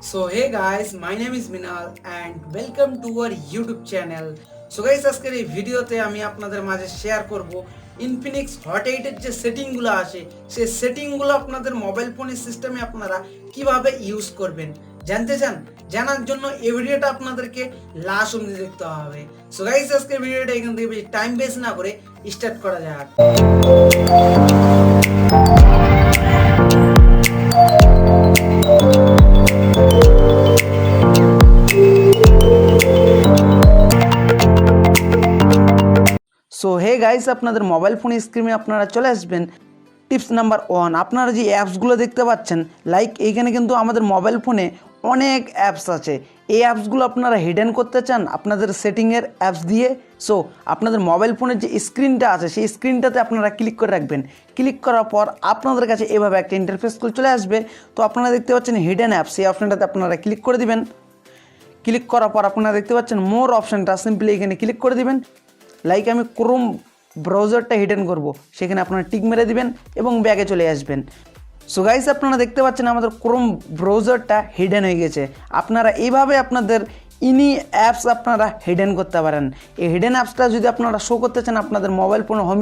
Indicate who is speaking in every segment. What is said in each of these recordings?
Speaker 1: So hey guys, my name is Minal and welcome to our YouTube channel. So guys, আজকের এই ভিডিওতে আমি আপনাদের মাঝে শেয়ার করব infinix hot 8 এর যে সেটিংগুলো আছে সেই সেটিংগুলো আপনাদের মোবাইল ফোনের সিস্টেমে আপনারা কিভাবে ইউজ করবেন জানতে চান। জানার জন্য এই ভিডিওটা আপনাদেরকে লাস্ট অবধি দেখতে হবে। সো গাইস, আজকের ভিডিওটা এখান থেকে বেশি টাইম ওয়েস্ট না করে স্টার্ট করা যাক। সো হে গাইস, আপনাদের মোবাইল ফোন স্ক্রিনে আপনারা চলে আসবেন। টিপস নাম্বার 1, আপনারা যে অ্যাপসগুলো দেখতে পাচ্ছেন, লাইক এইখানে কিন্তু আমাদের মোবাইল ফোনে অনেক অ্যাপস আছে। এই অ্যাপসগুলো আপনারা হিডেন করতে চান আপনাদের সেটিংয়ের অ্যাপস দিয়ে। সো আপনাদের মোবাইল ফোনের যে স্ক্রিনটা আছে সেই স্ক্রিনটাতে আপনারা ক্লিক করে রাখবেন। ক্লিক করার পর আপনাদের কাছে এভাবে একটা ইন্টারফেস চলে আসবে। তো আপনারা দেখতে পাচ্ছেন হিডেন অ্যাপস, এই অপশানটাতে আপনারা ক্লিক করে দিবেন। ক্লিক করার পর আপনারা দেখতে পাচ্ছেন মোর অপশানটা, সিম্পলি এখানে ক্লিক করে দিবেন। লাইক আমি ক্রোম ব্রাউজারটা হিডেন করব, সেখানে আপনারা টিক মেরে দিবেন এবং ব্যাগে চলে আসবেন। সো গাইস, আপনারা দেখতে পাচ্ছেন আমাদের ক্রোম ব্রাউজারটা হিডেন হয়ে গেছে। আপনারা এইভাবে আপনাদের ইনি অ্যাপস আপনারা হিডেন করতে পারেন। এই হিডেন অ্যাপসটা যদি আপনারা শো করতে চান আপনাদের মোবাইল ফোনের হোম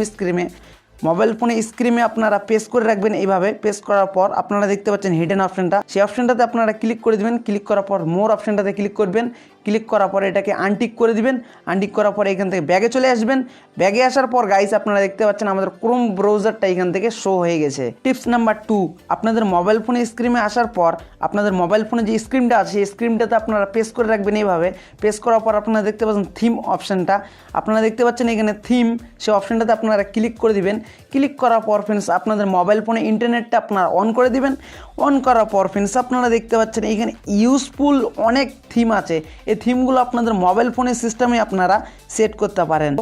Speaker 1: স্ক্রিনে আপনারা পেস করে রাখবেন। এইভাবে পেস করার পর আপনারা দেখতে পাচ্ছেন হিডেন অপশানটা, সেই অপশানটাতে আপনারা ক্লিক করে দেবেন। ক্লিক করার পর মোর অপশানটাতে ক্লিক করবেন। ক্লিক করার পর এটাকে আনটিক করে দিবেন। আনটিক করার পর এখান থেকে ব্যাগে চলে আসবেন। ব্যাগে আসার পর গাইস আপনারা দেখতে পাচ্ছেন আমাদের ক্রোম ব্রাউজারটা এখান থেকে শো হয়ে গেছে। টিপস নাম্বার 2, আপনাদের মোবাইল ফোনে স্ক্রিনে আসার পর আপনাদের মোবাইল ফোনে যে স্ক্রিনটা আছে সেই স্ক্রিনটাতে আপনারা পেস করে রাখবেন। এইভাবে পেস করার পর আপনারা দেখতে পাচ্ছেন থিম অপশানটা, আপনারা দেখতে পাচ্ছেন এখানে থিম, সেই অপশানটাতে আপনারা ক্লিক করে দিবেন। ক্লিক করার পর ফ্রেন্ডস আপনাদের মোবাইল ফোনে ইন্টারনেটটা আপনারা অন করে দিবেন। অন করার পর ফ্রেন্ডস আপনারা দেখতে পাচ্ছেন এখানে ইউজফুল অনেক থিম আছে। এই থিমগুলো আপনাদের মোবাইল ফোনের সিস্টেমে আপনারা সেট করতে পারেন।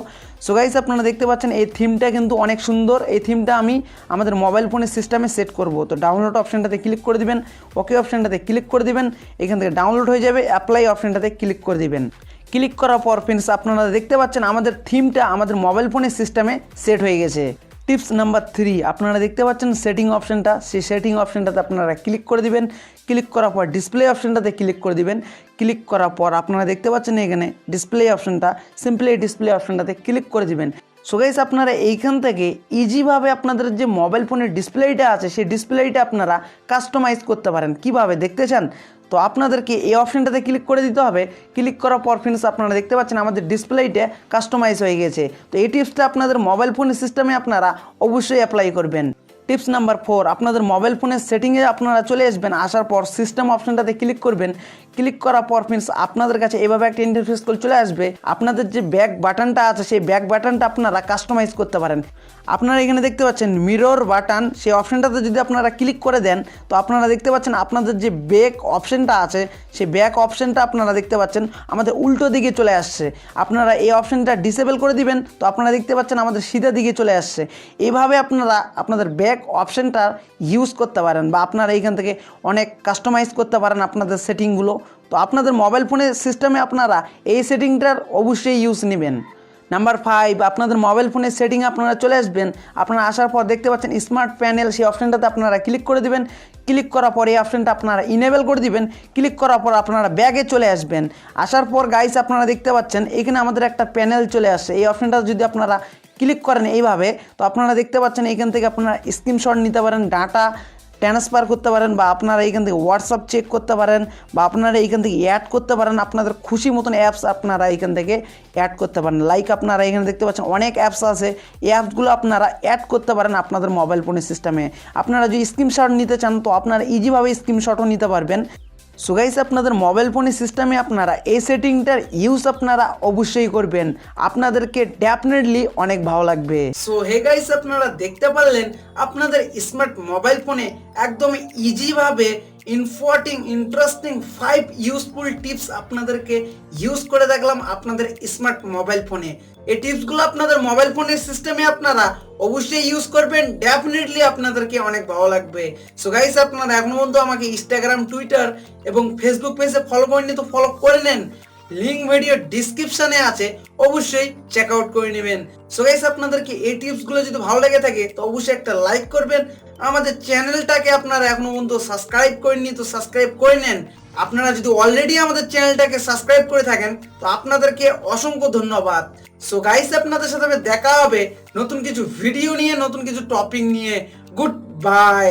Speaker 1: সো গাইস, আপনারা দেখতে পাচ্ছেন এই থিমটা কিন্তু অনেক সুন্দর। এই থিমটা আমি আমাদের মোবাইল ফোনের সিস্টেমে সেট করব। তো ডাউনলোড অপশানটাতে ক্লিক করে দিবেন, ওকে অপশানটাতে ক্লিক করে দিবেন, এখান থেকে ডাউনলোড হয়ে যাবে। অ্যাপ্লাই অপশানটাতে ক্লিক করে দিবেন। ক্লিক করার পর ফ্রেন্ডস আপনারা দেখতে পাচ্ছেন আমাদের থিমটা আমাদের মোবাইল ফোনের সিস্টেমে সেট হয়ে গেছে। টিপস নাম্বার 3, আপনারা দেখতে পাচ্ছেন সেটিং অপশানটা, সেই সেটিং অপশানটাতে আপনারা ক্লিক করে দিবেন। ক্লিক করার পর ডিসপ্লে অপশানটাতে ক্লিক করে দিবেন। ক্লিক করার পর আপনারা দেখতে পাচ্ছেন এখানে ডিসপ্লে অপশানটা, সিম্পলি ডিসপ্লে অপশানটাতে ক্লিক করে দিবেন। সো গাইস, আপনারা এইখান থেকে ইজিভাবে আপনাদের যে মোবাইল ফোনের ডিসপ্লেটা আছে সেই ডিসপ্লেটা আপনারা কাস্টমাইজ করতে পারেন। কিভাবে দেখতে চান? তো আপনাদেরকে এই অপশানটাতে ক্লিক করে দিতে হবে। ক্লিক করার পর ফ্রেন্ডস আপনারা দেখতে পাচ্ছেন আমাদের ডিসপ্লেটা কাস্টমাইজ হয়ে গেছে। তো এই টিপসটা আপনাদের মোবাইল ফোনের সিস্টেমে আপনারা অবশ্যই অ্যাপ্লাই করবেন। টিপস নাম্বার 4, আপনাদের মোবাইল ফোনের সেটিংয়ে আপনারা চলে আসবেন। আসার পর সিস্টেম অপশানটাতে ক্লিক করবেন। ক্লিক করার পর ফ্রেন্ডস আপনাদের কাছে এভাবে একটা ইন্টারফেস চলে আসবে। আপনাদের যে ব্যাক বাটনটা আছে সেই ব্যাক বাটনটা আপনারা কাস্টমাইজ করতে পারেন। আপনারা এখানে দেখতে পাচ্ছেন মিরর বাটন, সেই অপশানটাতে যদি আপনারা ক্লিক করে দেন তো আপনারা দেখতে পাচ্ছেন আপনাদের যে ব্যাক অপশানটা আছে সেই ব্যাক অপশানটা আপনারা দেখতে পাচ্ছেন আমাদের উল্টো দিকে চলে আসছে। আপনারা এই অপশানটা ডিসেবল করে দিবেন, তো আপনারা দেখতে পাচ্ছেন আমাদের সিধা দিকে চলে আসছে। এইভাবে আপনারা আপনাদের ব্যাক অপশানটা ইউজ করতে পারেন বা আপনারা এইখান থেকে অনেক কাস্টমাইজ করতে পারেন আপনাদের সেটিংগুলো। তো আপনাদের মোবাইল ফোনের সিস্টেমে আপনারা এই সেটিংটার অবশ্যই ইউজ নেবেন। নাম্বার 5, আপনাদের মোবাইল ফোনের সেটিংয়ে আপনারা চলে আসবেন। আপনারা আসার পর দেখতে পাচ্ছেন স্মার্ট প্যানেল, সেই অপশানটাতে আপনারা ক্লিক করে দিবেন। ক্লিক করার পর এই অপশানটা আপনারা ইনেবল করে দিবেন। ক্লিক করার পর আপনারা ব্যাগে চলে আসবেন। আসার পর গাইস আপনারা দেখতে পাচ্ছেন এখানে আমাদের একটা প্যানেল চলে আসছে। এই অপশানটা যদি আপনারা ক্লিক করেন এইভাবে, তো আপনারা দেখতে পাচ্ছেন এখান থেকে আপনারা স্ক্রিনশট নিতে পারেন, ডাটা ট্রান্সফার করতে পারেন বা আপনারা এইখান থেকে হোয়াটসঅ্যাপ চেক করতে পারেন বা আপনারা এইখান থেকে অ্যাড করতে পারেন। আপনাদের খুশি মতন অ্যাপস আপনারা এইখান থেকে অ্যাড করতে পারেন। লাইক আপনারা এখানে দেখতে পাচ্ছেন অনেক অ্যাপস আছে, এই অ্যাপসগুলো আপনারা অ্যাড করতে পারেন আপনাদের মোবাইল ফোনের সিস্টেমে। আপনারা যদি স্ক্রিনশট নিতে চান তো আপনারা ইজিভাবে স্ক্রিনশটও নিতে পারবেন। সো গাইস, আপনাদের মোবাইল ফোনের সিস্টেমে আপনারা এই সেটিংটার ইউজ আপনারা অবশ্যই করবেন, আপনাদেরকে ডেফিনেটলি অনেক ভালো লাগবে। সো হে গাইস, আপনারা দেখতে পারলেন আপনাদের স্মার্ট মোবাইল ফোনে একদম ইজিভাবে ইন্টারেস্টিং 5 ইউজফুল টিপস আপনাদেরকে ইউজ করে দেখলাম আপনাদের স্মার্ট মোবাইল ফোনে। এই টিপসগুলো আপনাদের মোবাইল ফোনের সিস্টেমে আপনারা অবশ্যই ইউজ করবেন, ডেফিনেটলি আপনাদেরকে অনেক ভালো লাগবে। সো গাইস, আপনারা এখনো পর্যন্ত আমাকে ইনস্টাগ্রাম, টুইটার এবং ফেসবুক পেজে ফলো করেননি তো ফলো করে নেন, লিংক ভিডিও ডিসক্রিপশনে আছে, অবশ্যই চেক আউট করে নেবেন। সো গাইস, আপনাদেরকে এই টিপসগুলো যদি ভালো লেগে থাকে তো অবশ্যই একটা লাইক করবেন। আমাদের চ্যানেলটাকে আপনারা এখনো পর্যন্ত সাবস্ক্রাইব করেননি তো সাবস্ক্রাইব করে নেন আপনারা যদি অলরেডি আমাদের চ্যানেলটাকে সাবস্ক্রাইব করে থাকেন তো আপনাদেরকে অসংখ্য ধন্যবাদ। সো গাইস, আপনাদের সাথে দেখা হবে নতুন কিছু ভিডিও নিয়ে, নতুন কিছু টপিক নিয়ে। Good bye.